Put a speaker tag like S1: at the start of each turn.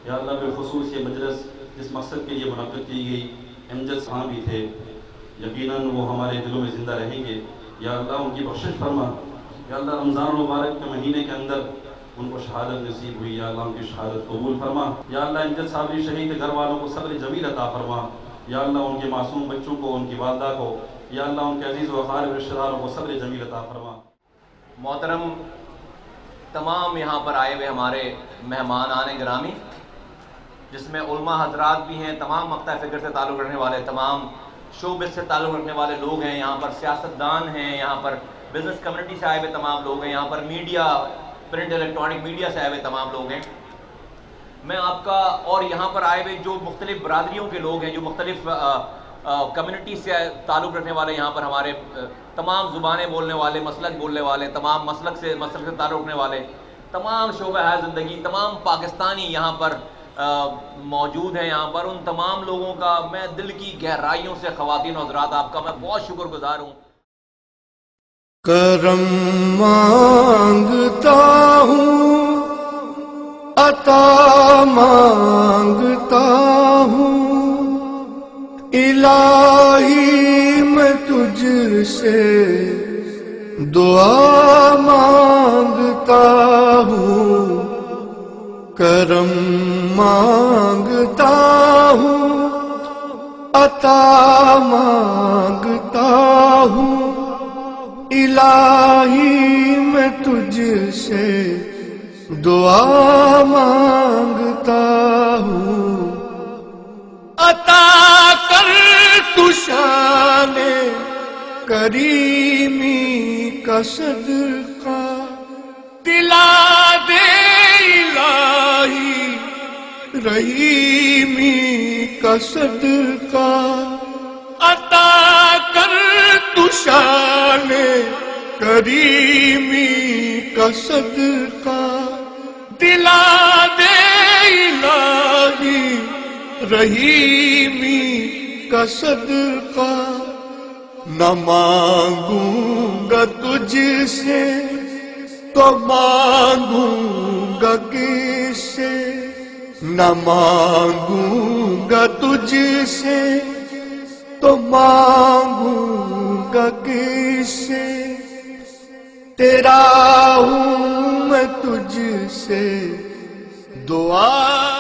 S1: یا اللہ بالخصوص یہ مجلس جس مقصد کے لیے منعقد کی گئی، امجد صاحب بھی تھے، یقیناً وہ ہمارے دلوں میں زندہ رہیں گے۔ یا اللہ ان کی بخشش فرما۔ یا اللہ رمضان المبارک کے مہینے کے اندر ان کو شہادت نصیب ہوئی، یا اللہ ان کی شہادت قبول فرما۔ یا اللہ امجد صاحب شہید کے گھر والوں کو صبر جمیل عطا فرما۔ یا اللہ ان کے معصوم بچوں کو، ان کی والدہ کو، یا اللہ ان کے عزیز و اقارب رشتہ داروں کو صبر جمیل عطا فرما۔
S2: محترم تمام یہاں پر آئے ہوئے ہمارے مہمان آنے گرامی، جس میں علماء حضرات بھی ہیں، تمام مقطع فکر سے تعلق رکھنے والے، تمام شعبے سے تعلق رکھنے والے لوگ ہیں، یہاں پر سیاستدان ہیں، یہاں پر بزنس کمیونٹی سے آئے ہوئے تمام لوگ ہیں، یہاں پر میڈیا، پرنٹ الیکٹرانک میڈیا سے آئے ہوئے تمام لوگ ہیں۔ میں آپ کا اور یہاں پر آئے ہوئے جو مختلف برادریوں کے لوگ ہیں، جو مختلف کمیونٹی سے تعلق رکھنے والے، یہاں پر ہمارے تمام زبانیں بولنے والے، مسلک بولنے والے، تمام مسلک سے تعلق رکھنے والے، تمام شعبہ ہے زندگی، تمام پاکستانی یہاں پر موجود ہیں، یہاں پر ان تمام لوگوں کا میں دل کی گہرائیوں سے، خواتین و حضرات، آپ کا میں بہت شکر گزار ہوں۔
S3: کرم مانگتا ہوں، عطا مانگتا ہوں، الہی میں تجھ سے دعا مانگتا ہوں، کرم مانگتا ہوں، عطا مانگتا ہوں، الہی میں تجھ سے دعا مانگتا ہوں، عطا کر تو شان کریمی کا صدقہ، دلا دے الہی رحیمی کا صدقہ، عطا کر تو شان کریمی کا صدقہ، دلا دے الہی رحیمی کا صدقہ، نہ مانگوں گا تجھ سے تو مانگوں گا کس سے، نہ مانگوں گا تجھ سے تو مانگوں گا کس سے، تیرا ہوں میں تجھ سے دعا